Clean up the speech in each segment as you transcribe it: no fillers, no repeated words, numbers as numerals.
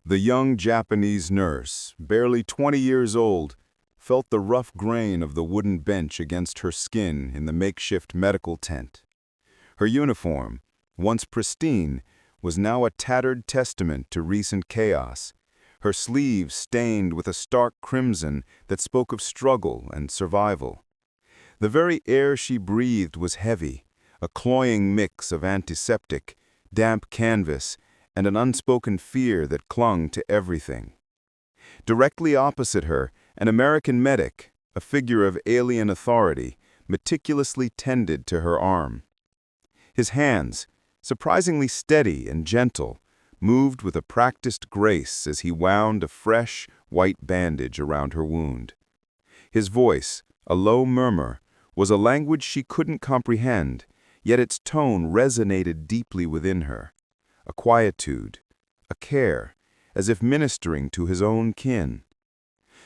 The young Japanese nurse, barely 20 years old, felt the rough grain of the wooden bench against her skin in the makeshift medical tent. Her uniform, once pristine, was now a tattered testament to recent chaos, her sleeves stained with a stark crimson that spoke of struggle and survival. The very air she breathed was heavy, a cloying mix of antiseptic, damp canvas, and an unspoken fear that clung to everything. Directly opposite her, an American medic, a figure of alien authority, meticulously tended to her arm. His hands, surprisingly steady and gentle, moved with a practiced grace as he wound a fresh, white bandage around her wound. His voice, a low murmur, was a language she couldn't comprehend, yet its tone resonated deeply within her. A quietude, a care, as if ministering to his own kin.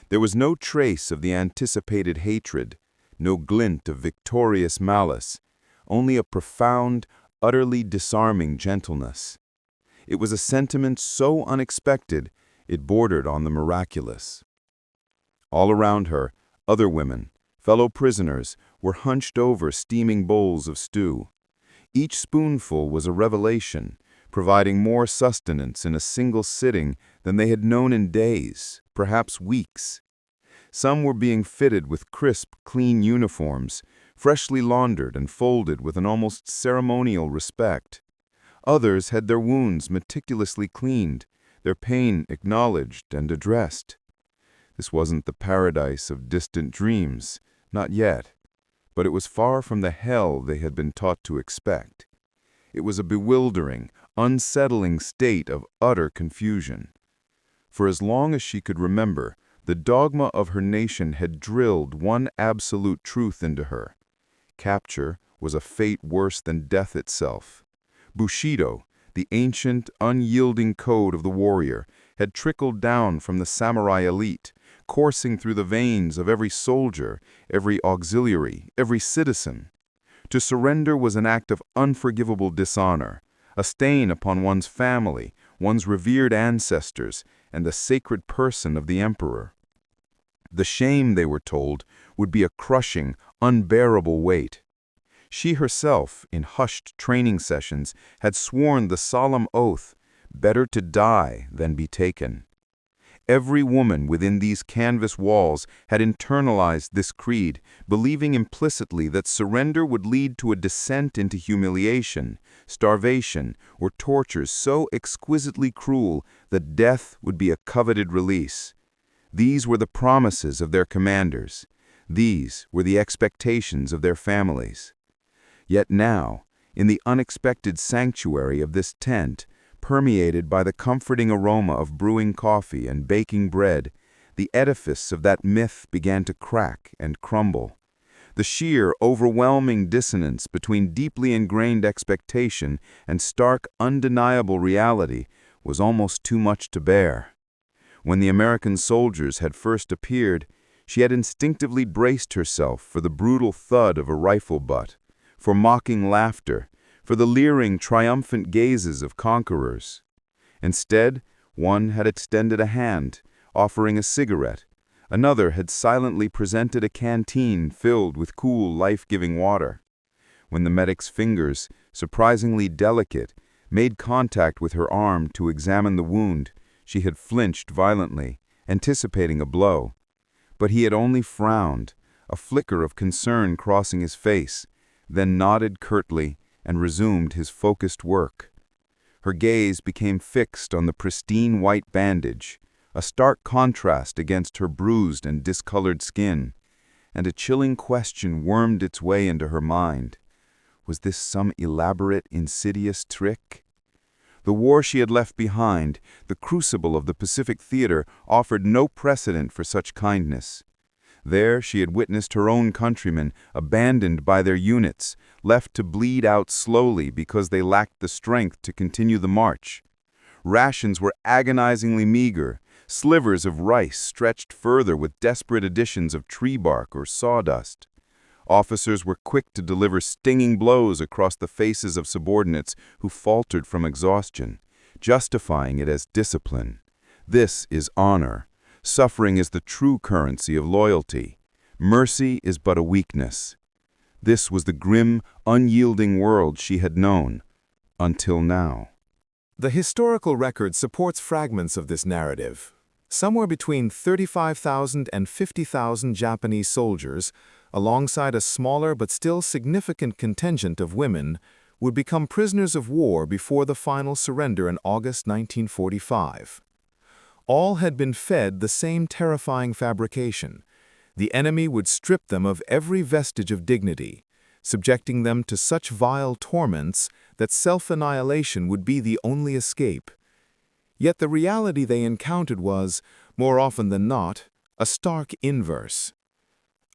There was no trace of the anticipated hatred, no glint of victorious malice, only a profound, utterly disarming gentleness. It was a sentiment so unexpected, it bordered on the miraculous. All around her, other women, fellow prisoners, were hunched over steaming bowls of stew. Each spoonful was a revelation, providing more sustenance in a single sitting than they had known in days, perhaps weeks. Some were being fitted with crisp, clean uniforms, freshly laundered and folded with an almost ceremonial respect. Others had their wounds meticulously cleaned, their pain acknowledged and addressed. This wasn't the paradise of distant dreams, not yet, but it was far from the hell they had been taught to expect. It was a bewildering, unsettling state of utter confusion. For as long as she could remember, the dogma of her nation had drilled one absolute truth into her. Capture was a fate worse than death itself. Bushido, the ancient, unyielding code of the warrior, had trickled down from the samurai elite, coursing through the veins of every soldier, every auxiliary, every citizen. To surrender was an act of unforgivable dishonor, a stain upon one's family, one's revered ancestors, and the sacred person of the emperor. The shame, they were told, would be a crushing, unbearable weight. She herself, in hushed training sessions, had sworn the solemn oath, better to die than be taken. Every woman within these canvas walls had internalized this creed, believing implicitly that surrender would lead to a descent into humiliation, starvation, or tortures so exquisitely cruel that death would be a coveted release. These were the promises of their commanders. These were the expectations of their families. Yet now, in the unexpected sanctuary of this tent, permeated by the comforting aroma of brewing coffee and baking bread, the edifice of that myth began to crack and crumble. The sheer, overwhelming dissonance between deeply ingrained expectation and stark, undeniable reality was almost too much to bear. When the American soldiers had first appeared, she had instinctively braced herself for the brutal thud of a rifle butt, for mocking laughter, for the leering, triumphant gazes of conquerors. Instead, one had extended a hand, offering a cigarette. Another had silently presented a canteen filled with cool, life-giving water. When the medic's fingers, surprisingly delicate, made contact with her arm to examine the wound, she had flinched violently, anticipating a blow. But he had only frowned, a flicker of concern crossing his face, then nodded curtly and resumed his focused work. Her gaze became fixed on the pristine white bandage, a stark contrast against her bruised and discolored skin, and a chilling question wormed its way into her mind. Was this some elaborate, insidious trick? The war she had left behind, the crucible of the Pacific theater, offered no precedent for such kindness. There she had witnessed her own countrymen abandoned by their units, left to bleed out slowly because they lacked the strength to continue the march. Rations were agonizingly meager, slivers of rice stretched further with desperate additions of tree bark or sawdust. Officers were quick to deliver stinging blows across the faces of subordinates who faltered from exhaustion, justifying it as discipline. This is honor. Suffering is the true currency of loyalty. Mercy is but a weakness. This was the grim, unyielding world she had known, until now. The historical record supports fragments of this narrative. Somewhere between 35,000 and 50,000 Japanese soldiers, alongside a smaller but still significant contingent of women, would become prisoners of war before the final surrender in August 1945. All had been fed the same terrifying fabrication. The enemy would strip them of every vestige of dignity, subjecting them to such vile torments that self-annihilation would be the only escape. Yet the reality they encountered was, more often than not, a stark inverse.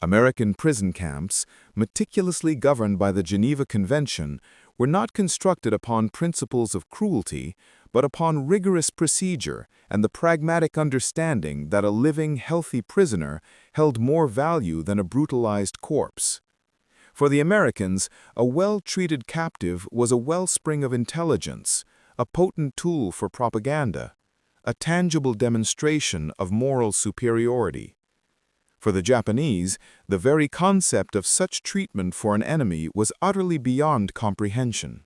American prison camps, meticulously governed by the Geneva Convention, were not constructed upon principles of cruelty, but upon rigorous procedure and the pragmatic understanding that a living, healthy prisoner held more value than a brutalized corpse. For the Americans, a well-treated captive was a wellspring of intelligence, a potent tool for propaganda, a tangible demonstration of moral superiority. For the Japanese, the very concept of such treatment for an enemy was utterly beyond comprehension.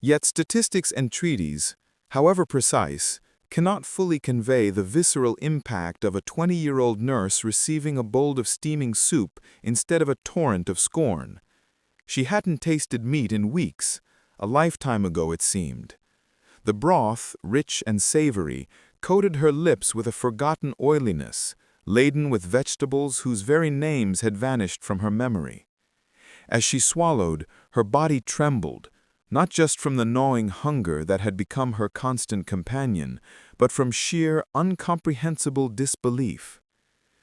Yet statistics and treaties, however precise, cannot fully convey the visceral impact of a 20-year-old nurse receiving a bowl of steaming soup instead of a torrent of scorn. She hadn't tasted meat in weeks, a lifetime ago it seemed. The broth, rich and savory, coated her lips with a forgotten oiliness, laden with vegetables whose very names had vanished from her memory. As she swallowed, her body trembled, not just from the gnawing hunger that had become her constant companion, but from sheer, incomprehensible disbelief.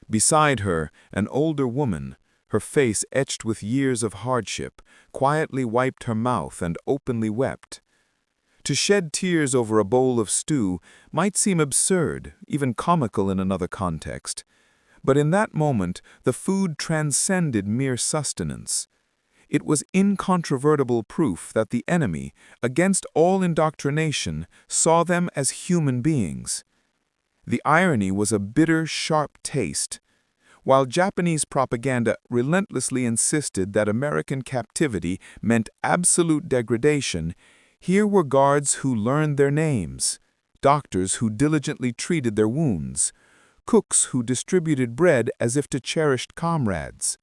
Beside her, an older woman, her face etched with years of hardship, quietly wiped her mouth and openly wept. To shed tears over a bowl of stew might seem absurd, even comical in another context. But in that moment, the food transcended mere sustenance. It was incontrovertible proof that the enemy, against all indoctrination, saw them as human beings. The irony was a bitter, sharp taste. While Japanese propaganda relentlessly insisted that American captivity meant absolute degradation, here were guards who learned their names, doctors who diligently treated their wounds, cooks who distributed bread as if to cherished comrades.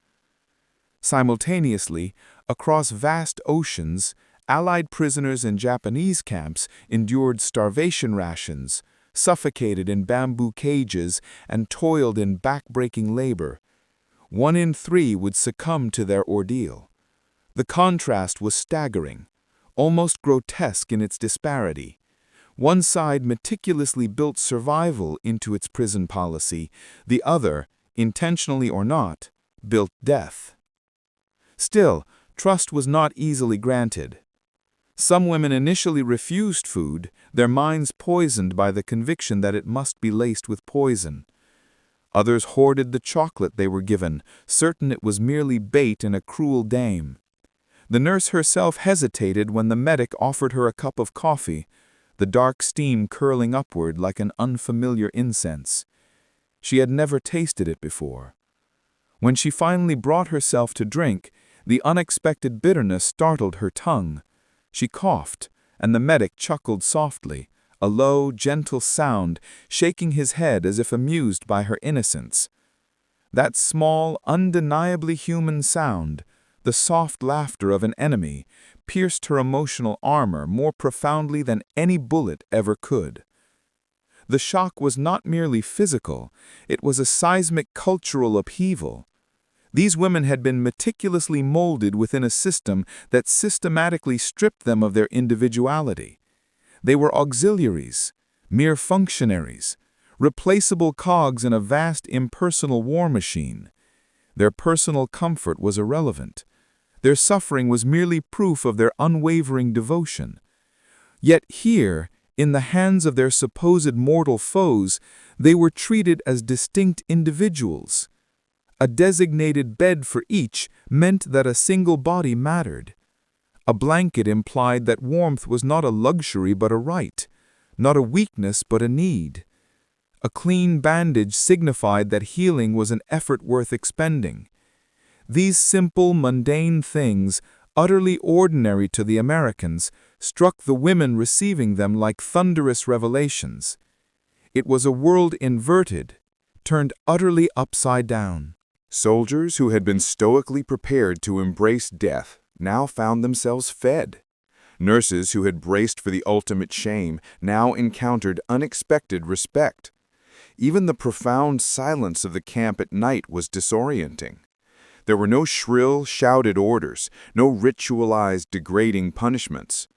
Simultaneously, across vast oceans, Allied prisoners in Japanese camps endured starvation rations, suffocated in bamboo cages, and toiled in back-breaking labor. 1 in 3 would succumb to their ordeal. The contrast was staggering, almost grotesque in its disparity. One side meticulously built survival into its prison policy, the other, intentionally or not, built death. Still, trust was not easily granted. Some women initially refused food, their minds poisoned by the conviction that it must be laced with poison. Others hoarded the chocolate they were given, certain it was merely bait in a cruel game. The nurse herself hesitated when the medic offered her a cup of coffee, the dark steam curling upward like an unfamiliar incense. She had never tasted it before. When she finally brought herself to drink, the unexpected bitterness startled her tongue. She coughed, and the medic chuckled softly, a low, gentle sound, shaking his head as if amused by her innocence. That small, undeniably human sound, the soft laughter of an enemy, pierced her emotional armor more profoundly than any bullet ever could. The shock was not merely physical, it was a seismic cultural upheaval. These women had been meticulously molded within a system that systematically stripped them of their individuality. They were auxiliaries, mere functionaries, replaceable cogs in a vast impersonal war machine. Their personal comfort was irrelevant. Their suffering was merely proof of their unwavering devotion. Yet here, in the hands of their supposed mortal foes, they were treated as distinct individuals. A designated bed for each meant that a single body mattered. A blanket implied that warmth was not a luxury but a right, not a weakness but a need. A clean bandage signified that healing was an effort worth expending. These simple, mundane things, utterly ordinary to the Americans, struck the women receiving them like thunderous revelations. It was a world inverted, turned utterly upside down. Soldiers who had been stoically prepared to embrace death now found themselves fed. Nurses who had braced for the ultimate shame now encountered unexpected respect. Even the profound silence of the camp at night was disorienting. There were no shrill, shouted orders, no ritualized, degrading punishments.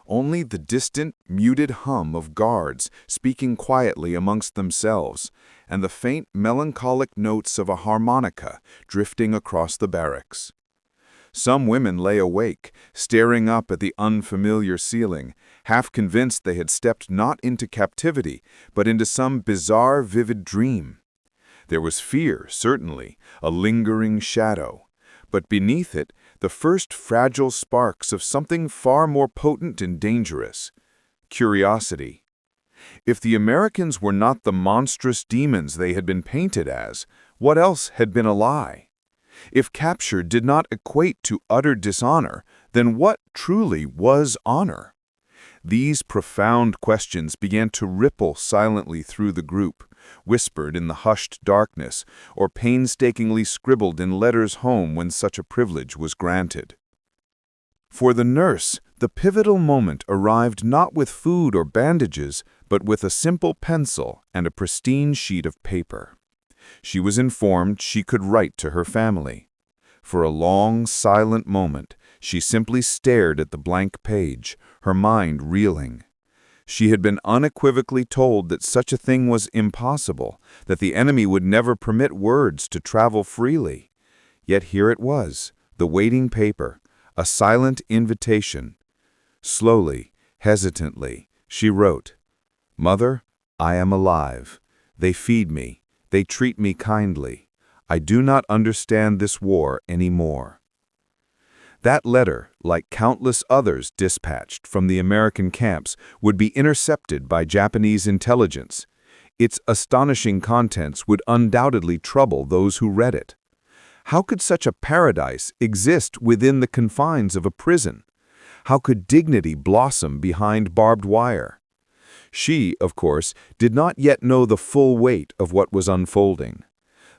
Only the distant, muted hum of guards speaking quietly amongst themselves, and the faint, melancholic notes of a harmonica drifting across the barracks. Some women lay awake, staring up at the unfamiliar ceiling, half convinced they had stepped not into captivity, but into some bizarre, vivid dream. There was fear, certainly, a lingering shadow, but beneath it, the first fragile sparks of something far more potent and dangerous: curiosity. If the Americans were not the monstrous demons they had been painted as, what else had been a lie? If capture did not equate to utter dishonor, then what truly was honor? These profound questions began to ripple silently through the group, whispered in the hushed darkness, or painstakingly scribbled in letters home when such a privilege was granted. For the nurse, the pivotal moment arrived not with food or bandages, but with a simple pencil and a pristine sheet of paper. She was informed she could write to her family. For a long, silent moment, she simply stared at the blank page, her mind reeling. She had been unequivocally told that such a thing was impossible, that the enemy would never permit words to travel freely. Yet here it was, the waiting paper, a silent invitation. Slowly, hesitantly, she wrote, "Mother, I am alive. They feed me. They treat me kindly. I do not understand this war anymore." That letter, like countless others dispatched from the American camps, would be intercepted by Japanese intelligence. Its astonishing contents would undoubtedly trouble those who read it. How could such a paradise exist within the confines of a prison? How could dignity blossom behind barbed wire? She, of course, did not yet know the full weight of what was unfolding.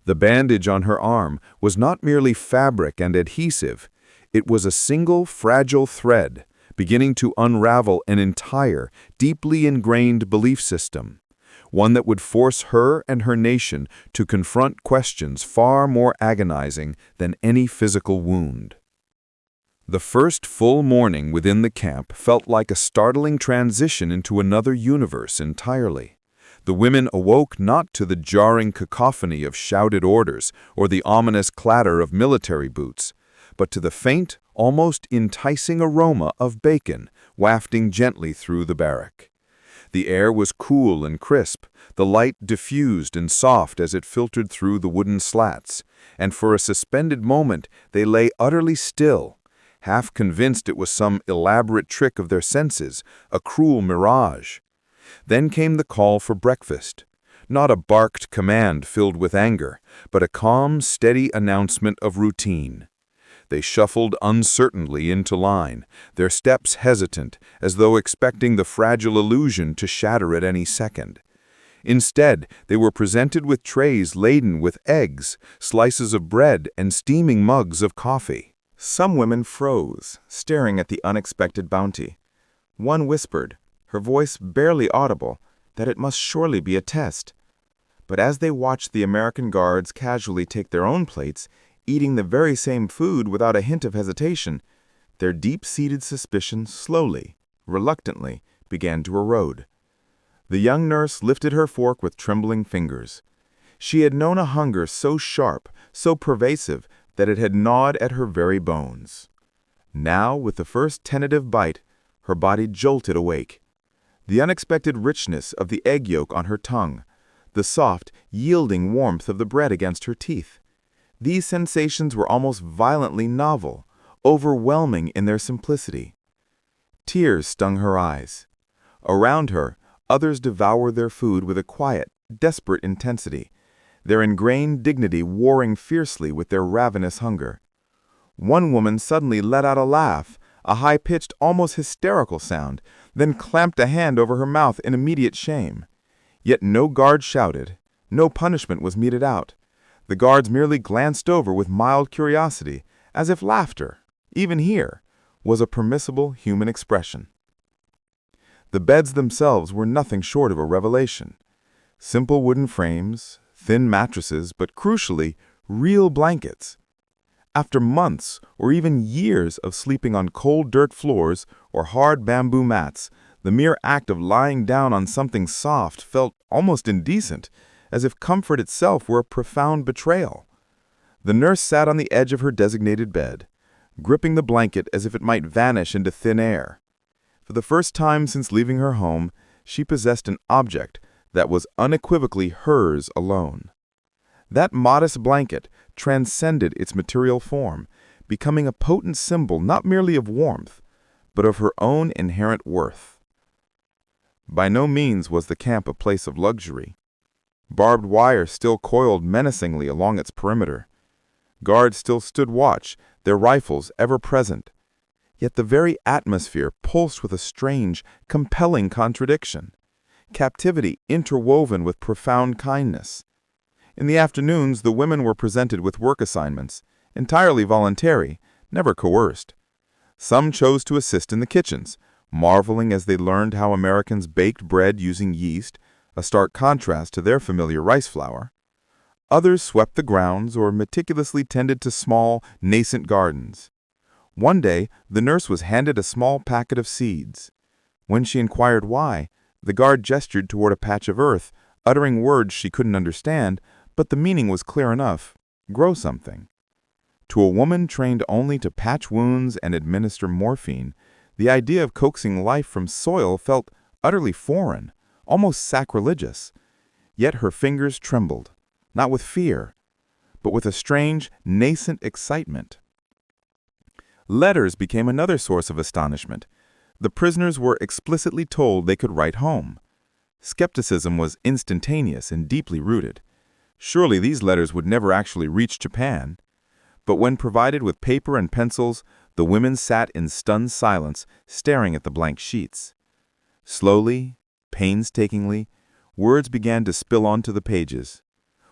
The bandage on her arm was not merely fabric and adhesive. It was a single fragile thread, beginning to unravel an entire, deeply ingrained belief system, one that would force her and her nation to confront questions far more agonizing than any physical wound. The first full morning within the camp felt like a startling transition into another universe entirely. The women awoke not to the jarring cacophony of shouted orders or the ominous clatter of military boots, but to the faint, almost enticing aroma of bacon wafting gently through the barrack. The air was cool and crisp, the light diffused and soft as it filtered through the wooden slats, and for a suspended moment they lay utterly still, half convinced it was some elaborate trick of their senses, a cruel mirage. Then came the call for breakfast. Not a barked command filled with anger, but a calm, steady announcement of routine. They shuffled uncertainly into line, their steps hesitant, as though expecting the fragile illusion to shatter at any second. Instead, they were presented with trays laden with eggs, slices of bread, and steaming mugs of coffee. Some women froze, staring at the unexpected bounty. One whispered, her voice barely audible, that it must surely be a test. But as they watched the American guards casually take their own plates, eating the very same food without a hint of hesitation, their deep-seated suspicion slowly, reluctantly, began to erode. The young nurse lifted her fork with trembling fingers. She had known a hunger so sharp, so pervasive, that it had gnawed at her very bones. Now, with the first tentative bite, her body jolted awake. The unexpected richness of the egg yolk on her tongue, the soft, yielding warmth of the bread against her teeth. These sensations were almost violently novel, overwhelming in their simplicity. Tears stung her eyes. Around her, others devoured their food with a quiet, desperate intensity, their ingrained dignity warring fiercely with their ravenous hunger. One woman suddenly let out a laugh, a high-pitched, almost hysterical sound, then clamped a hand over her mouth in immediate shame. Yet no guard shouted, no punishment was meted out. The guards merely glanced over with mild curiosity, as if laughter, even here, was a permissible human expression. The beds themselves were nothing short of a revelation. Simple wooden frames, thin mattresses, but crucially, real blankets. After months or even years of sleeping on cold dirt floors or hard bamboo mats, the mere act of lying down on something soft felt almost indecent, as if comfort itself were a profound betrayal. The nurse sat on the edge of her designated bed, gripping the blanket as if it might vanish into thin air. For the first time since leaving her home, she possessed an object that was unequivocally hers alone. That modest blanket transcended its material form, becoming a potent symbol not merely of warmth, but of her own inherent worth. By no means was the camp a place of luxury. Barbed wire still coiled menacingly along its perimeter. Guards still stood watch, their rifles ever present. Yet the very atmosphere pulsed with a strange, compelling contradiction. Captivity interwoven with profound kindness. In the afternoons, the women were presented with work assignments, entirely voluntary, never coerced. Some chose to assist in the kitchens, marveling as they learned how Americans baked bread using yeast, a stark contrast to their familiar rice flour. Others swept the grounds or meticulously tended to small, nascent gardens. One day, the nurse was handed a small packet of seeds. When she inquired why, the guard gestured toward a patch of earth, uttering words she couldn't understand, but the meaning was clear enough: grow something. To a woman trained only to patch wounds and administer morphine, the idea of coaxing life from soil felt utterly foreign, almost sacrilegious. Yet her fingers trembled, not with fear, but with a strange, nascent excitement. Letters became another source of astonishment. The prisoners were explicitly told they could write home. Skepticism was instantaneous and deeply rooted. Surely these letters would never actually reach Japan. But when provided with paper and pencils, the women sat in stunned silence, staring at the blank sheets. Slowly, painstakingly, words began to spill onto the pages.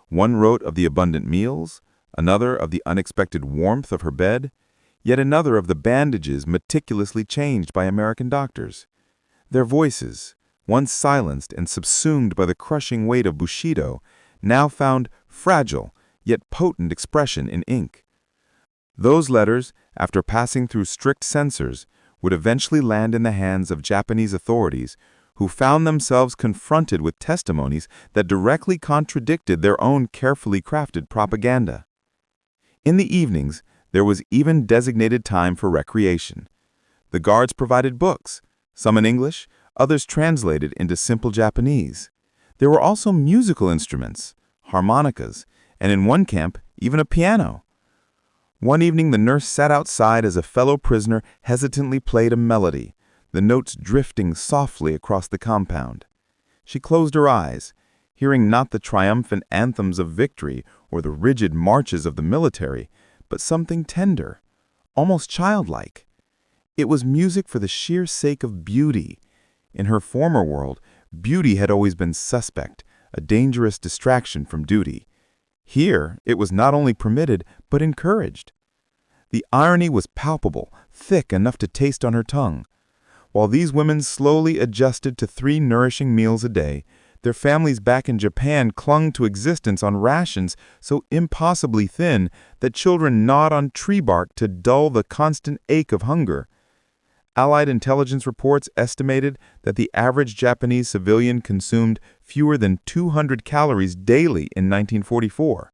One wrote of the abundant meals, another of the unexpected warmth of her bed, yet another of the bandages meticulously changed by American doctors. Their voices, once silenced and subsumed by the crushing weight of Bushido, now found fragile yet potent expression in ink. Those letters, after passing through strict censors, would eventually land in the hands of Japanese authorities, who found themselves confronted with testimonies that directly contradicted their own carefully crafted propaganda. In the evenings, there was even designated time for recreation. The guards provided books, some in English, others translated into simple Japanese. There were also musical instruments, harmonicas, and in one camp, even a piano. One evening, the nurse sat outside as a fellow prisoner hesitantly played a melody, the notes drifting softly across the compound. She closed her eyes, hearing not the triumphant anthems of victory or the rigid marches of the military, but something tender, almost childlike. It was music for the sheer sake of beauty. In her former world, beauty had always been suspect, a dangerous distraction from duty. Here, it was not only permitted, but encouraged. The irony was palpable, thick enough to taste on her tongue. While these women slowly adjusted to 3 nourishing meals a day, their families back in Japan clung to existence on rations so impossibly thin that children gnawed on tree bark to dull the constant ache of hunger. Allied intelligence reports estimated that the average Japanese civilian consumed fewer than 200 calories daily in 1944.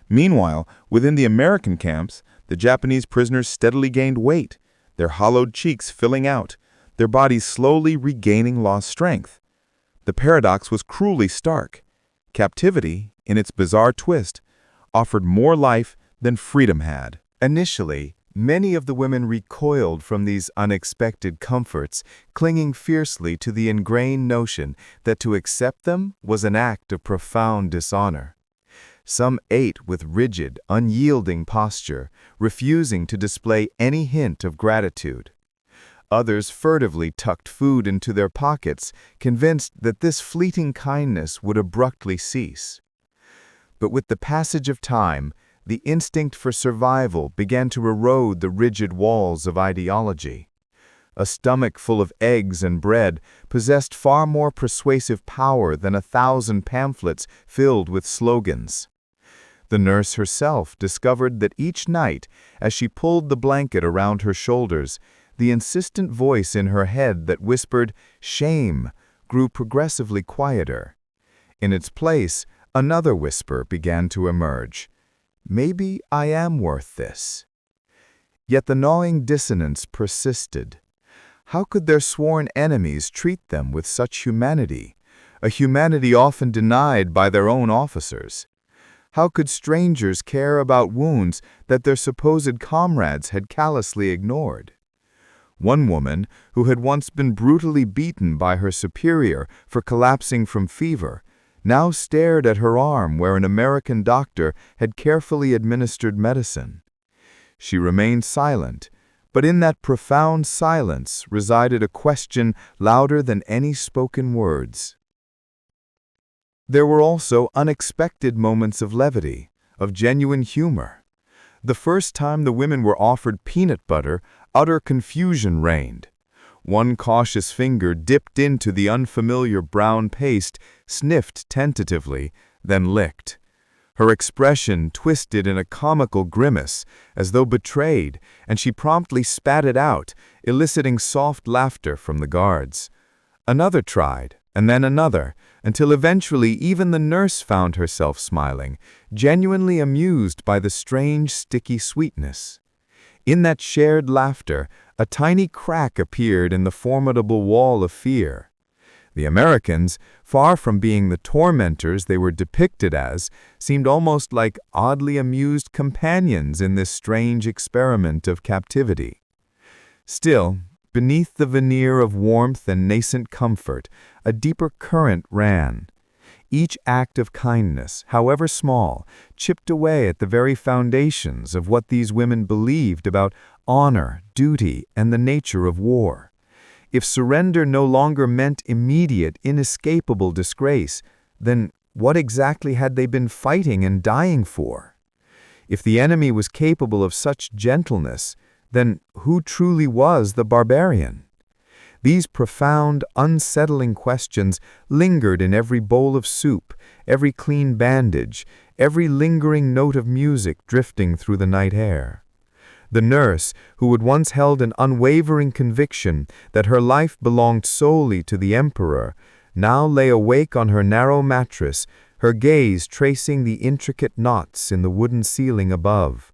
Meanwhile, within the American camps, the Japanese prisoners steadily gained weight, their hollowed cheeks filling out, their bodies slowly regaining lost strength. The paradox was cruelly stark. Captivity, in its bizarre twist, offered more life than freedom had. Initially, Many of the women recoiled from these unexpected comforts, clinging fiercely to the ingrained notion that to accept them was an act of profound dishonor. Some ate with rigid, unyielding posture, refusing to display any hint of gratitude. Others furtively tucked food into their pockets, convinced that this fleeting kindness would abruptly cease. But with the passage of time, the instinct for survival began to erode the rigid walls of ideology. A stomach full of eggs and bread possessed far more persuasive power than 1,000 pamphlets filled with slogans. The nurse herself discovered that each night, as she pulled the blanket around her shoulders, the insistent voice in her head that whispered, "Shame," grew progressively quieter. In its place, another whisper began to emerge. "Maybe I am worth this." Yet the gnawing dissonance persisted. How could their sworn enemies treat them with such humanity, a humanity often denied by their own officers? How could strangers care about wounds that their supposed comrades had callously ignored? One woman, who had once been brutally beaten by her superior for collapsing from fever, now stared at her arm where an American doctor had carefully administered medicine. She remained silent, but in that profound silence resided a question louder than any spoken words. There were also unexpected moments of levity, of genuine humor. The first time the women were offered peanut butter, utter confusion reigned. One cautious finger dipped into the unfamiliar brown paste, sniffed tentatively, then licked. Her expression twisted in a comical grimace, as though betrayed, and she promptly spat it out, eliciting soft laughter from the guards. Another tried, and then another, until eventually even the nurse found herself smiling, genuinely amused by the strange, sticky sweetness. In that shared laughter, a tiny crack appeared in the formidable wall of fear. The Americans, far from being the tormentors they were depicted as, seemed almost like oddly amused companions in this strange experiment of captivity. Still, beneath the veneer of warmth and nascent comfort, a deeper current ran. Each act of kindness, however small, chipped away at the very foundations of what these women believed about honor, duty, and the nature of war. If surrender no longer meant immediate, inescapable disgrace, then what exactly had they been fighting and dying for? If the enemy was capable of such gentleness, then who truly was the barbarian? These profound, unsettling questions lingered in every bowl of soup, every clean bandage, every lingering note of music drifting through the night air. The nurse, who had once held an unwavering conviction that her life belonged solely to the emperor, now lay awake on her narrow mattress, her gaze tracing the intricate knots in the wooden ceiling above.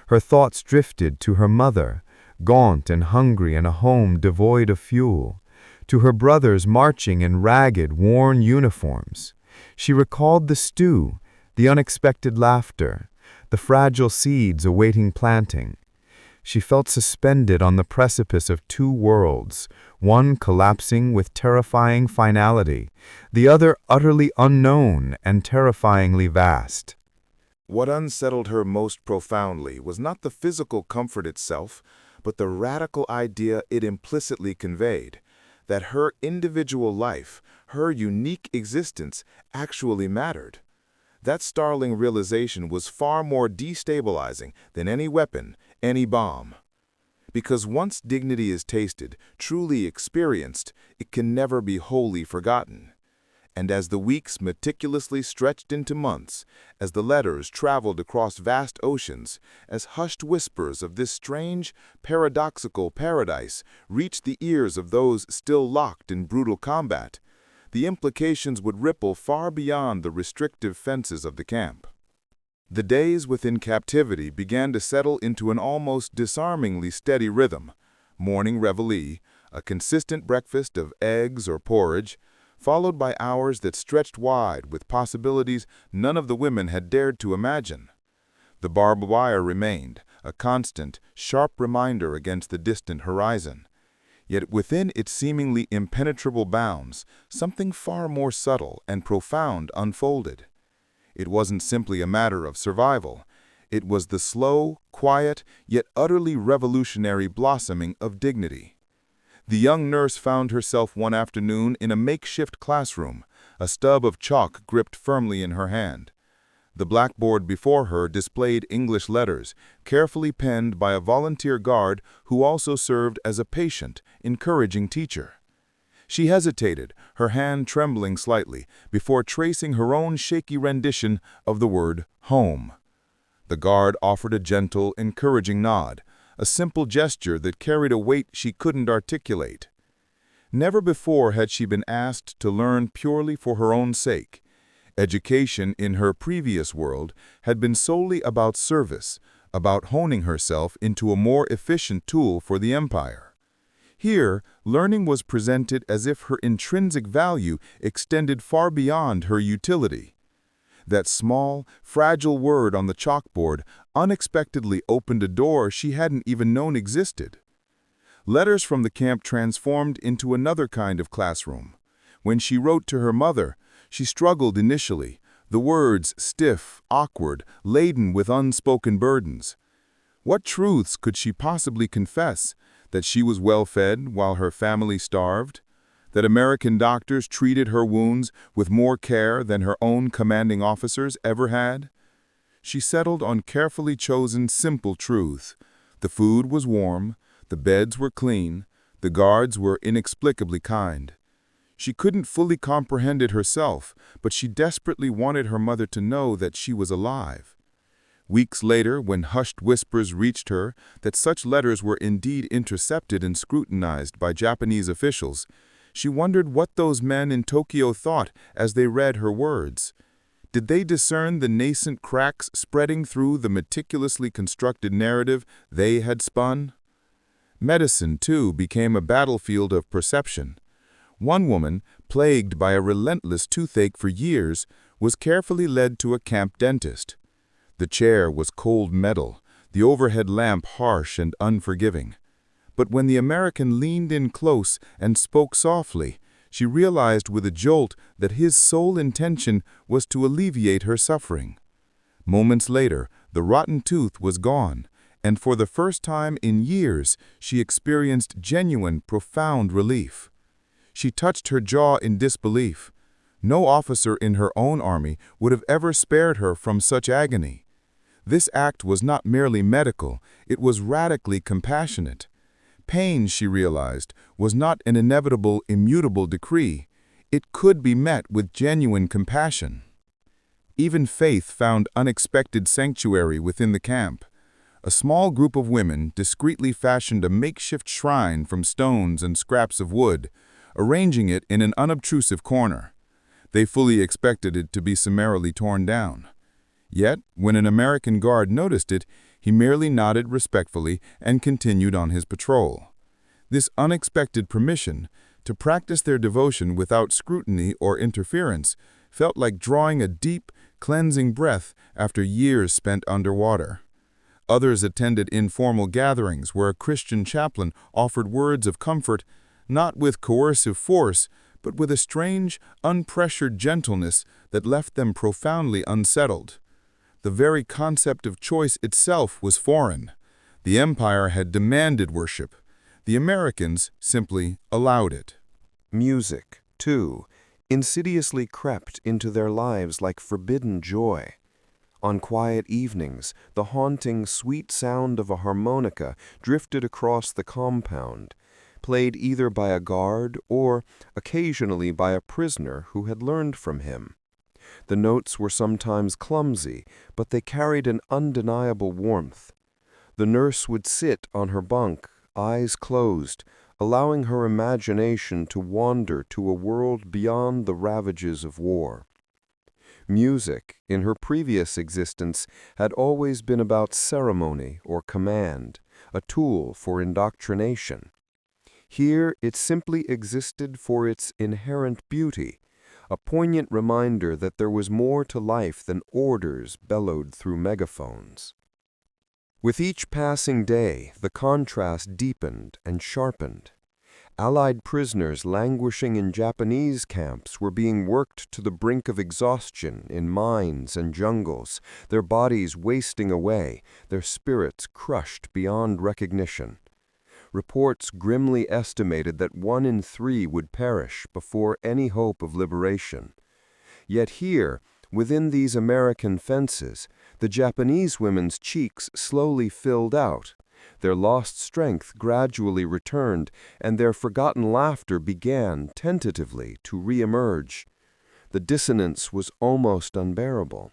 Her thoughts drifted to her mother, gaunt and hungry in a home devoid of fuel, to her brothers marching in ragged, worn uniforms. She recalled the stew, the unexpected laughter, the fragile seeds awaiting planting. She felt suspended on the precipice of two worlds, one collapsing with terrifying finality, the other utterly unknown and terrifyingly vast. What unsettled her most profoundly was not the physical comfort itself, but the radical idea it implicitly conveyed, that her individual life, her unique existence, actually mattered. That startling realization was far more destabilizing than any weapon, any bomb. Because once dignity is tasted, truly experienced, it can never be wholly forgotten. And as the weeks meticulously stretched into months, as the letters traveled across vast oceans, as hushed whispers of this strange, paradoxical paradise reached the ears of those still locked in brutal combat, the implications would ripple far beyond the restrictive fences of the camp. The days within captivity began to settle into an almost disarmingly steady rhythm: morning reveille, a consistent breakfast of eggs or porridge, followed by hours that stretched wide with possibilities none of the women had dared to imagine. The barbed wire remained, a constant, sharp reminder against the distant horizon. Yet within its seemingly impenetrable bounds, something far more subtle and profound unfolded. It wasn't simply a matter of survival. It was the slow, quiet, yet utterly revolutionary blossoming of dignity. The young nurse found herself one afternoon in a makeshift classroom, a stub of chalk gripped firmly in her hand. The blackboard before her displayed English letters, carefully penned by a volunteer guard who also served as a patient, encouraging teacher. She hesitated, her hand trembling slightly, before tracing her own shaky rendition of the word home. The guard offered a gentle, encouraging nod, a simple gesture that carried a weight she couldn't articulate. Never before had she been asked to learn purely for her own sake. Education in her previous world had been solely about service, about honing herself into a more efficient tool for the empire. Here, learning was presented as if her intrinsic value extended far beyond her utility. That small, fragile word on the chalkboard unexpectedly opened a door she hadn't even known existed. Letters from the camp transformed into another kind of classroom. When she wrote to her mother, she struggled initially, the words stiff, awkward, laden with unspoken burdens. What truths could she possibly confess? That she was well-fed while her family starved? That American doctors treated her wounds with more care than her own commanding officers ever had? She settled on carefully chosen simple truth. The food was warm, the beds were clean, the guards were inexplicably kind. She couldn't fully comprehend it herself, but she desperately wanted her mother to know that she was alive. Weeks later, when hushed whispers reached her that such letters were indeed intercepted and scrutinized by Japanese officials, she wondered what those men in Tokyo thought as they read her words. Did they discern the nascent cracks spreading through the meticulously constructed narrative they had spun? Medicine, too, became a battlefield of perception. One woman, plagued by a relentless toothache for years, was carefully led to a camp dentist. The chair was cold metal, the overhead lamp harsh and unforgiving. But when the American leaned in close and spoke softly, she realized with a jolt that his sole intention was to alleviate her suffering. Moments later, the rotten tooth was gone, and for the first time in years, she experienced genuine, profound relief. She touched her jaw in disbelief. No officer in her own army would have ever spared her from such agony. This act was not merely medical, it was radically compassionate. Pain, she realized, was not an inevitable, immutable decree. It could be met with genuine compassion. Even faith found unexpected sanctuary within the camp. A small group of women discreetly fashioned a makeshift shrine from stones and scraps of wood, arranging it in an unobtrusive corner. They fully expected it to be summarily torn down. Yet, when an American guard noticed it, he merely nodded respectfully and continued on his patrol. This unexpected permission to practice their devotion without scrutiny or interference felt like drawing a deep, cleansing breath after years spent underwater. Others attended informal gatherings where a Christian chaplain offered words of comfort, not with coercive force, but with a strange, unpressured gentleness that left them profoundly unsettled. The very concept of choice itself was foreign. The empire had demanded worship. The Americans simply allowed it. Music, too, insidiously crept into their lives like forbidden joy. On quiet evenings, the haunting, sweet sound of a harmonica drifted across the compound, played either by a guard or, occasionally, by a prisoner who had learned from him. The notes were sometimes clumsy, but they carried an undeniable warmth. The nurse would sit on her bunk, eyes closed, allowing her imagination to wander to a world beyond the ravages of war. Music, in her previous existence, had always been about ceremony or command, a tool for indoctrination. Here it simply existed for its inherent beauty, a poignant reminder that there was more to life than orders bellowed through megaphones. With each passing day, the contrast deepened and sharpened. Allied prisoners languishing in Japanese camps were being worked to the brink of exhaustion in mines and jungles, their bodies wasting away, their spirits crushed beyond recognition. Reports grimly estimated that 1 in 3 would perish before any hope of liberation. Yet here, within these American fences, the Japanese women's cheeks slowly filled out. Their lost strength gradually returned, and their forgotten laughter began, tentatively, to re-emerge. The dissonance was almost unbearable.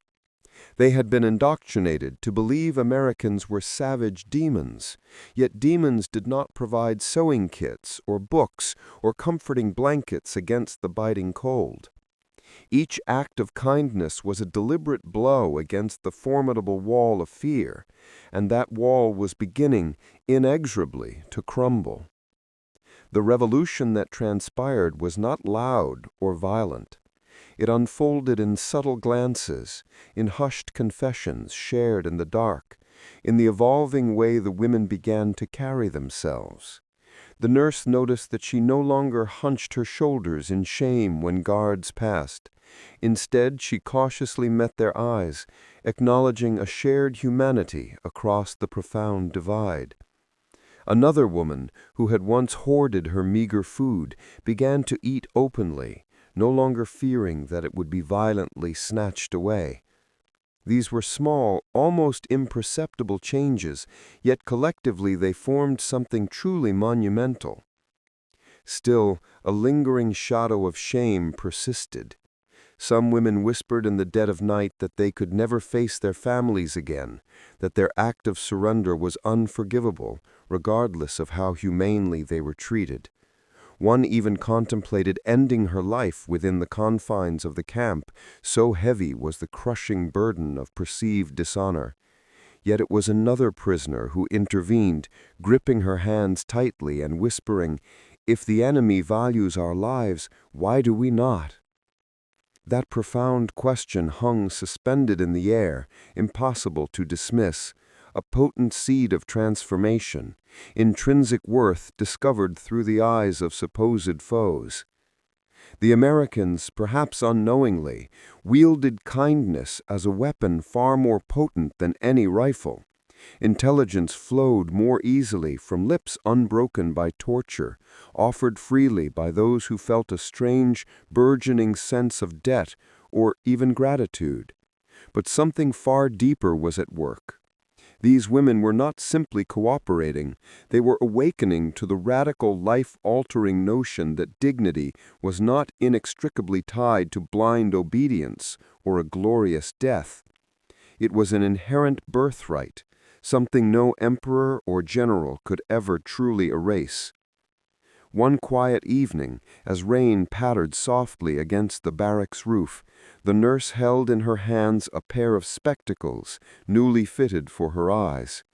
They had been indoctrinated to believe Americans were savage demons, yet demons did not provide sewing kits or books or comforting blankets against the biting cold. Each act of kindness was a deliberate blow against the formidable wall of fear, and that wall was beginning, inexorably, to crumble. The revolution that transpired was not loud or violent. It unfolded in subtle glances, in hushed confessions shared in the dark, in the evolving way the women began to carry themselves. The nurse noticed that she no longer hunched her shoulders in shame when guards passed. Instead, she cautiously met their eyes, acknowledging a shared humanity across the profound divide. Another woman, who had once hoarded her meager food, began to eat openly, no longer fearing that it would be violently snatched away. These were small, almost imperceptible changes, yet collectively they formed something truly monumental. Still, a lingering shadow of shame persisted. Some women whispered in the dead of night that they could never face their families again, that their act of surrender was unforgivable, regardless of how humanely they were treated. One even contemplated ending her life within the confines of the camp, so heavy was the crushing burden of perceived dishonor. Yet it was another prisoner who intervened, gripping her hands tightly and whispering, "If the enemy values our lives, why do we not?" That profound question hung suspended in the air, impossible to dismiss, a potent seed of transformation, intrinsic worth discovered through the eyes of supposed foes. The Americans, perhaps unknowingly, wielded kindness as a weapon far more potent than any rifle. Intelligence flowed more easily from lips unbroken by torture, offered freely by those who felt a strange, burgeoning sense of debt or even gratitude. But something far deeper was at work. These women were not simply cooperating, they were awakening to the radical, life-altering notion that dignity was not inextricably tied to blind obedience or a glorious death. It was an inherent birthright, something no emperor or general could ever truly erase. One quiet evening, as rain pattered softly against the barracks roof, the nurse held in her hands a pair of spectacles, newly fitted for her eyes.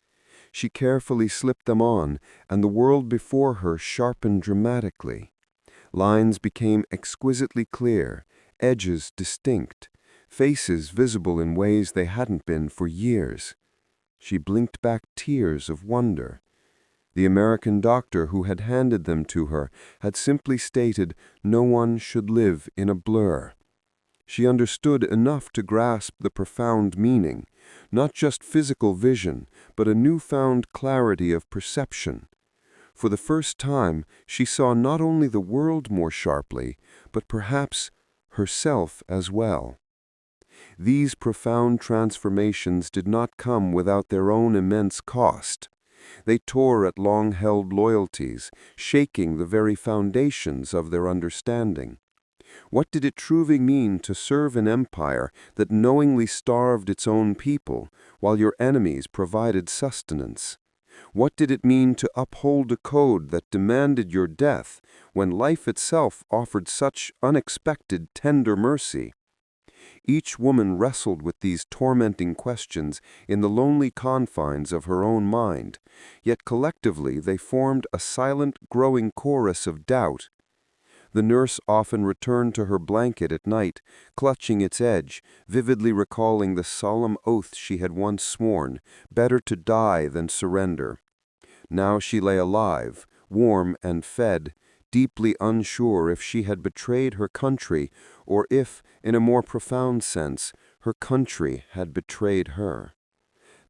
She carefully slipped them on, and the world before her sharpened dramatically. Lines became exquisitely clear, edges distinct, faces visible in ways they hadn't been for years. She blinked back tears of wonder. The American doctor who had handed them to her had simply stated no one should live in a blur. She understood enough to grasp the profound meaning, not just physical vision, but a newfound clarity of perception. For the first time, she saw not only the world more sharply, but perhaps herself as well. These profound transformations did not come without their own immense cost. They tore at long-held loyalties, shaking the very foundations of their understanding. What did it truly mean to serve an empire that knowingly starved its own people, while your enemies provided sustenance? What did it mean to uphold a code that demanded your death, when life itself offered such unexpected, tender mercy? Each woman wrestled with these tormenting questions in the lonely confines of her own mind, yet collectively they formed a silent, growing chorus of doubt. The nurse often returned to her blanket at night, clutching its edge, vividly recalling the solemn oath she had once sworn, better to die than surrender. Now she lay alive, warm and fed, deeply unsure if she had betrayed her country, or if, in a more profound sense, her country had betrayed her.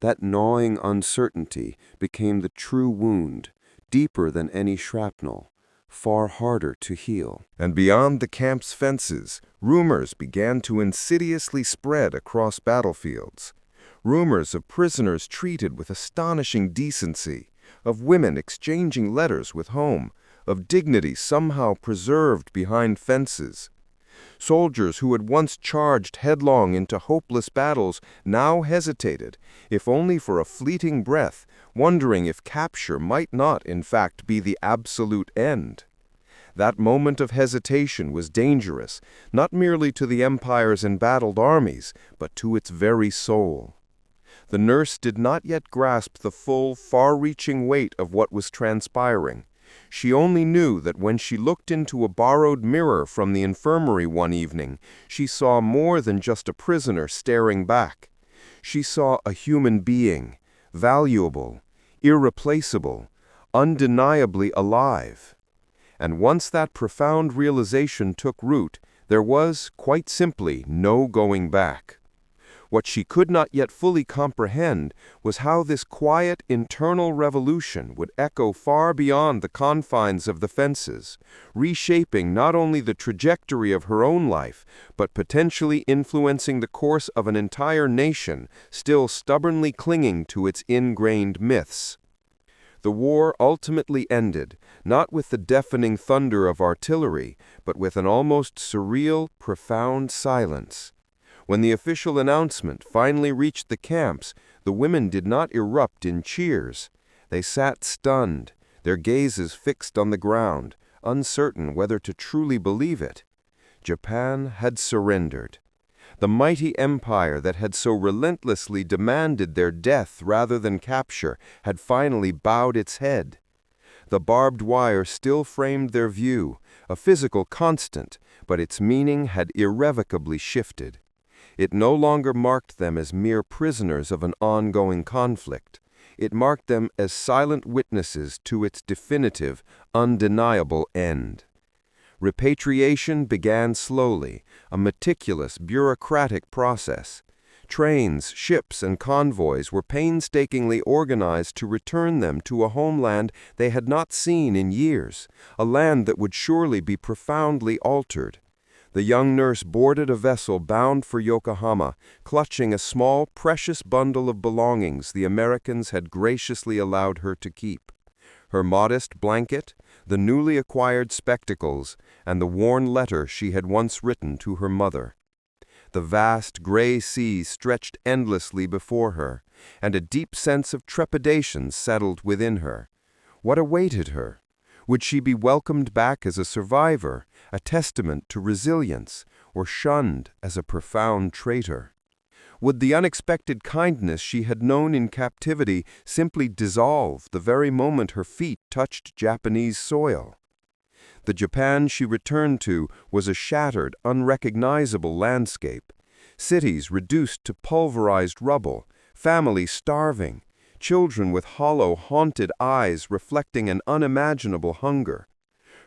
That gnawing uncertainty became the true wound, deeper than any shrapnel, far harder to heal. And beyond the camp's fences, rumors began to insidiously spread across battlefields. Rumors of prisoners treated with astonishing decency, of women exchanging letters with home, of dignity somehow preserved behind fences. Soldiers who had once charged headlong into hopeless battles now hesitated, if only for a fleeting breath, wondering if capture might not, in fact, be the absolute end. That moment of hesitation was dangerous, not merely to the empire's embattled armies, but to its very soul. The nurse did not yet grasp the full, far-reaching weight of what was transpiring. She only knew that when she looked into a borrowed mirror from the infirmary one evening, she saw more than just a prisoner staring back. She saw a human being, valuable, irreplaceable, undeniably alive. And once that profound realization took root, there was, quite simply, no going back. What she could not yet fully comprehend was how this quiet internal revolution would echo far beyond the confines of the fences, reshaping not only the trajectory of her own life, but potentially influencing the course of an entire nation still stubbornly clinging to its ingrained myths. The war ultimately ended, not with the deafening thunder of artillery, but with an almost surreal, profound silence. When the official announcement finally reached the camps, the women did not erupt in cheers. They sat stunned, their gazes fixed on the ground, uncertain whether to truly believe it. Japan had surrendered. The mighty empire that had so relentlessly demanded their death rather than capture had finally bowed its head. The barbed wire still framed their view, a physical constant, but its meaning had irrevocably shifted. It no longer marked them as mere prisoners of an ongoing conflict. It marked them as silent witnesses to its definitive, undeniable end. Repatriation began slowly, a meticulous, bureaucratic process. Trains, ships, and convoys were painstakingly organized to return them to a homeland they had not seen in years, a land that would surely be profoundly altered. The young nurse boarded a vessel bound for Yokohama, clutching a small, precious bundle of belongings the Americans had graciously allowed her to keep. Her modest blanket, the newly acquired spectacles, and the worn letter she had once written to her mother. The vast gray sea stretched endlessly before her, and a deep sense of trepidation settled within her. What awaited her? Would she be welcomed back as a survivor, a testament to resilience, or shunned as a profound traitor? Would the unexpected kindness she had known in captivity simply dissolve the very moment her feet touched Japanese soil? The Japan she returned to was a shattered, unrecognizable landscape. Cities reduced to pulverized rubble, families starving, children with hollow, haunted eyes reflecting an unimaginable hunger.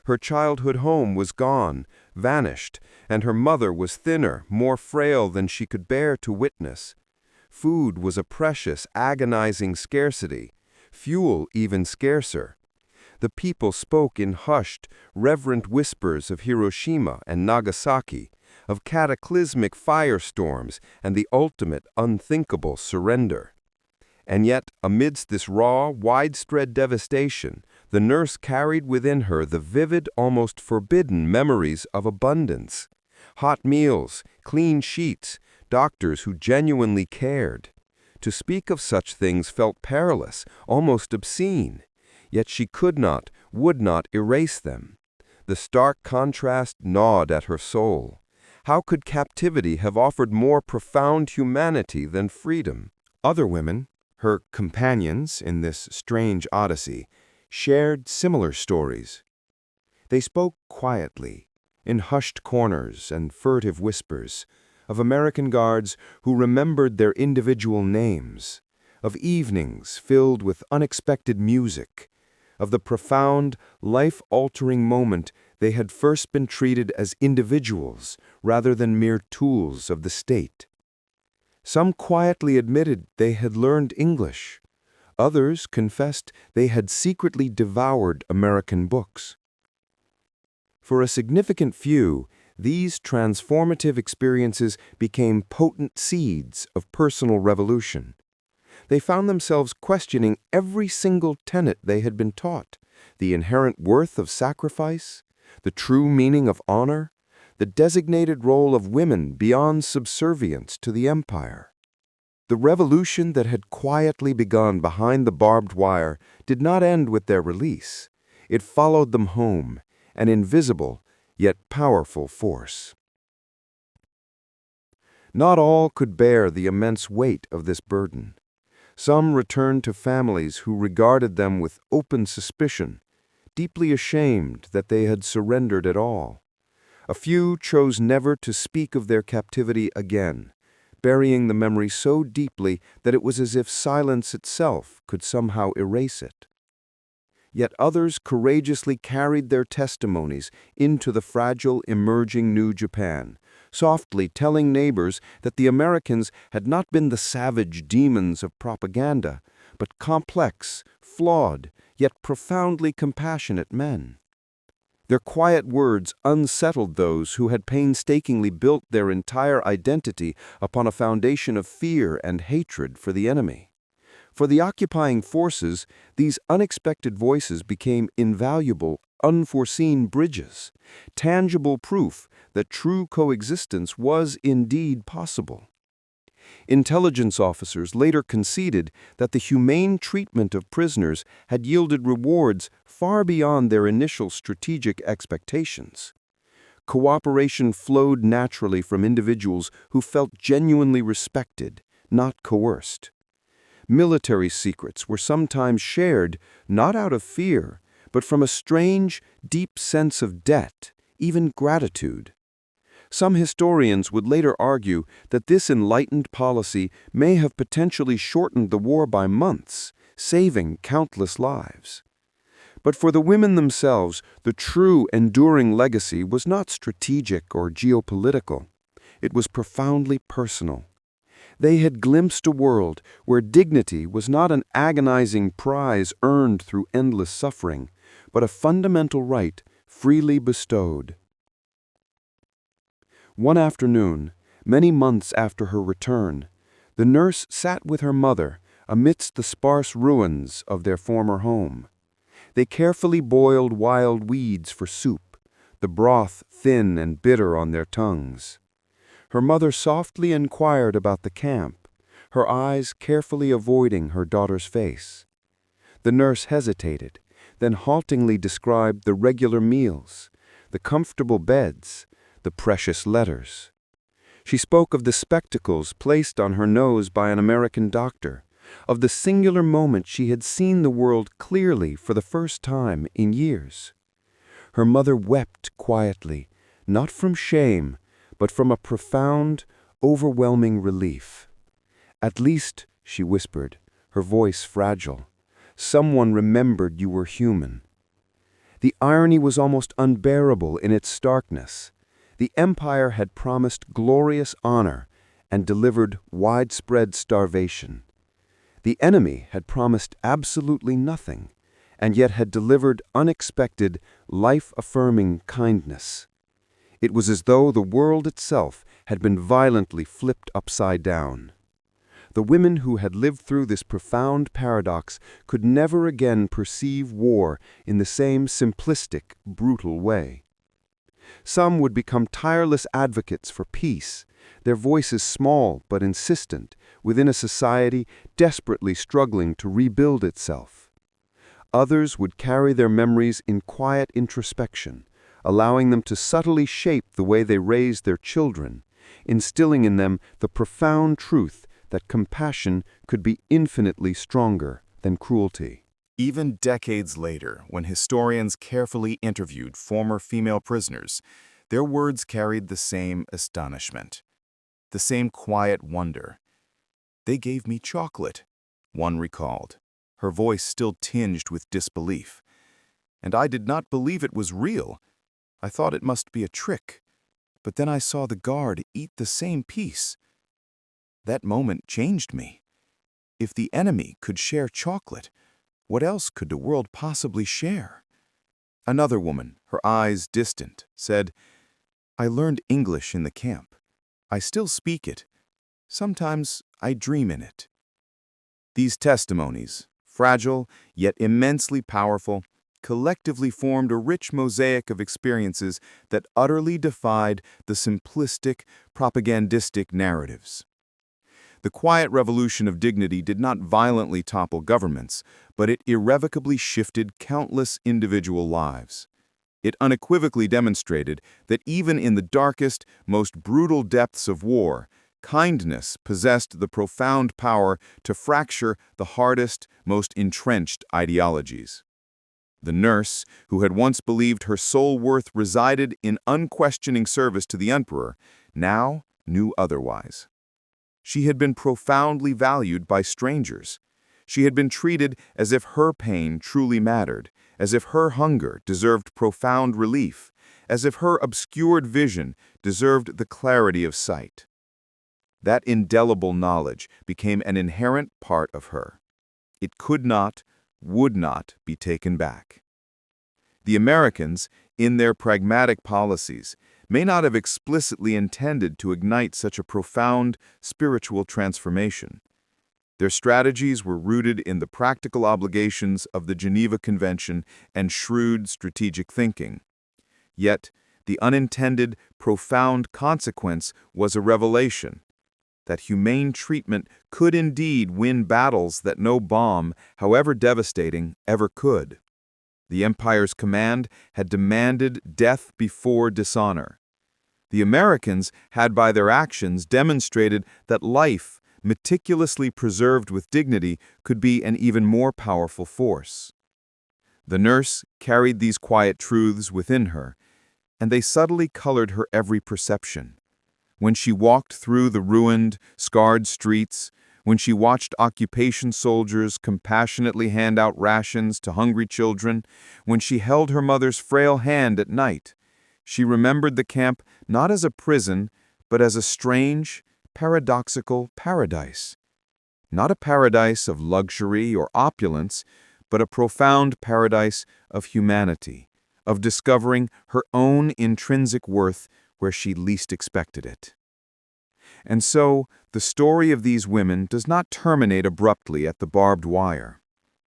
Her childhood home was gone, vanished, and her mother was thinner, more frail than she could bear to witness. Food was a precious, agonizing scarcity, fuel even scarcer. The people spoke in hushed, reverent whispers of Hiroshima and Nagasaki, of cataclysmic firestorms and the ultimate unthinkable surrender. And yet, amidst this raw, widespread devastation, the nurse carried within her the vivid, almost forbidden memories of abundance. Hot meals, clean sheets, doctors who genuinely cared. To speak of such things felt perilous, almost obscene. Yet she could not, would not erase them. The stark contrast gnawed at her soul. How could captivity have offered more profound humanity than freedom? Other women, her companions in this strange odyssey, shared similar stories. They spoke quietly, in hushed corners and furtive whispers, of American guards who remembered their individual names, of evenings filled with unexpected music, of the profound, life-altering moment they had first been treated as individuals rather than mere tools of the state. Some quietly admitted they had learned English. Others confessed they had secretly devoured American books. For a significant few, these transformative experiences became potent seeds of personal revolution. They found themselves questioning every single tenet they had been taught: the inherent worth of sacrifice, the true meaning of honor, the designated role of women beyond subservience to the empire. The revolution that had quietly begun behind the barbed wire did not end with their release. It followed them home, an invisible yet powerful force. Not all could bear the immense weight of this burden. Some returned to families who regarded them with open suspicion, deeply ashamed that they had surrendered at all. A few chose never to speak of their captivity again, burying the memory so deeply that it was as if silence itself could somehow erase it. Yet others courageously carried their testimonies into the fragile, emerging New Japan, softly telling neighbors that the Americans had not been the savage demons of propaganda, but complex, flawed, yet profoundly compassionate men. Their quiet words unsettled those who had painstakingly built their entire identity upon a foundation of fear and hatred for the enemy. For the occupying forces, these unexpected voices became invaluable, unforeseen bridges, tangible proof that true coexistence was indeed possible. Intelligence officers later conceded that the humane treatment of prisoners had yielded rewards far beyond their initial strategic expectations. Cooperation flowed naturally from individuals who felt genuinely respected, not coerced. Military secrets were sometimes shared not out of fear, but from a strange, deep sense of debt, even gratitude. Some historians would later argue that this enlightened policy may have potentially shortened the war by months, saving countless lives. But for the women themselves, the true enduring legacy was not strategic or geopolitical. It was profoundly personal. They had glimpsed a world where dignity was not an agonizing prize earned through endless suffering, but a fundamental right freely bestowed. One afternoon, many months after her return, the nurse sat with her mother amidst the sparse ruins of their former home. They carefully boiled wild weeds for soup, the broth thin and bitter on their tongues. Her mother softly inquired about the camp, her eyes carefully avoiding her daughter's face. The nurse hesitated, then haltingly described the regular meals, the comfortable beds, the precious letters. She spoke of the spectacles placed on her nose by an American doctor, of the singular moment she had seen the world clearly for the first time in years. Her mother wept quietly, not from shame, but from a profound, overwhelming relief. "At least," she whispered, her voice fragile, "someone remembered you were human." The irony was almost unbearable in its starkness. The empire had promised glorious honor and delivered widespread starvation. The enemy had promised absolutely nothing, and yet had delivered unexpected, life-affirming kindness. It was as though the world itself had been violently flipped upside down. The women who had lived through this profound paradox could never again perceive war in the same simplistic, brutal way. Some would become tireless advocates for peace, their voices small but insistent, within a society desperately struggling to rebuild itself. Others would carry their memories in quiet introspection, allowing them to subtly shape the way they raised their children, instilling in them the profound truth that compassion could be infinitely stronger than cruelty. Even decades later, when historians carefully interviewed former female prisoners, Their words carried the same astonishment, the same quiet wonder. "They gave me chocolate," one recalled, her voice still tinged with disbelief. "And I did not believe it was real. I thought it must be a trick. But then I saw the guard eat the same piece. That moment changed me. If the enemy could share chocolate, what else could the world possibly share?" Another woman, her eyes distant, said, "I learned English in the camp. I still speak it. Sometimes I dream in it." These testimonies, fragile yet immensely powerful, collectively formed a rich mosaic of experiences that utterly defied the simplistic, propagandistic narratives. The quiet revolution of dignity did not violently topple governments, but it irrevocably shifted countless individual lives. It unequivocally demonstrated that even in the darkest, most brutal depths of war, kindness possessed the profound power to fracture the hardest, most entrenched ideologies. The nurse, who had once believed her sole worth resided in unquestioning service to the emperor, now knew otherwise. She had been profoundly valued by strangers. She had been treated as if her pain truly mattered, as if her hunger deserved profound relief, as if her obscured vision deserved the clarity of sight. That indelible knowledge became an inherent part of her. It could not, would not be taken back. The Americans, in their pragmatic policies, may not have explicitly intended to ignite such a profound spiritual transformation. Their strategies were rooted in the practical obligations of the Geneva Convention and shrewd strategic thinking. Yet, the unintended, profound consequence was a revelation that humane treatment could indeed win battles that no bomb, however devastating, ever could. The empire's command had demanded death before dishonor. The Americans had by their actions demonstrated that life, meticulously preserved with dignity, could be an even more powerful force. The nurse carried these quiet truths within her, and they subtly colored her every perception. When she walked through the ruined, scarred streets, when she watched occupation soldiers compassionately hand out rations to hungry children, when she held her mother's frail hand at night, she remembered the camp not as a prison, but as a strange, paradoxical paradise. Not a paradise of luxury or opulence, but a profound paradise of humanity, of discovering her own intrinsic worth where she least expected it. And so, the story of these women does not terminate abruptly at the barbed wire.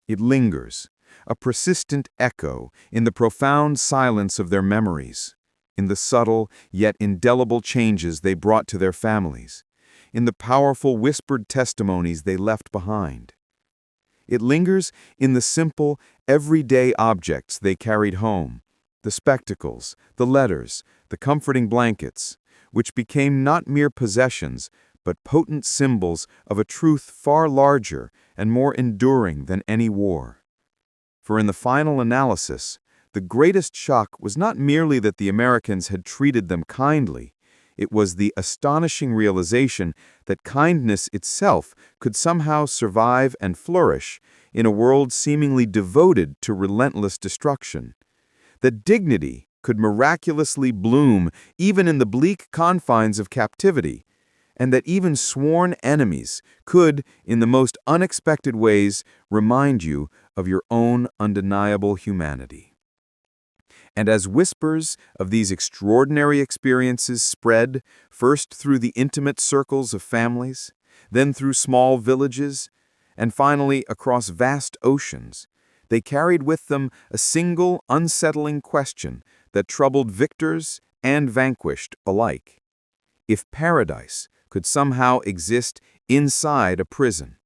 It lingers, a persistent echo in the profound silence of their memories, in the subtle yet indelible changes they brought to their families, in the powerful whispered testimonies they left behind. It lingers in the simple, everyday objects they carried home, the spectacles, the letters, the comforting blankets, which became not mere possessions, but potent symbols of a truth far larger and more enduring than any war. For in the final analysis, the greatest shock was not merely that the Americans had treated them kindly, it was the astonishing realization that kindness itself could somehow survive and flourish in a world seemingly devoted to relentless destruction. That dignity could miraculously bloom even in the bleak confines of captivity, and that even sworn enemies could, in the most unexpected ways, remind you of your own undeniable humanity. And as whispers of these extraordinary experiences spread, first through the intimate circles of families, then through small villages, and finally across vast oceans, they carried with them a single, unsettling question that troubled victors and vanquished alike. If paradise could somehow exist inside a prison,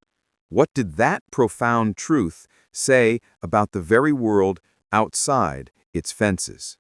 what did that profound truth say about the very world outside its fences?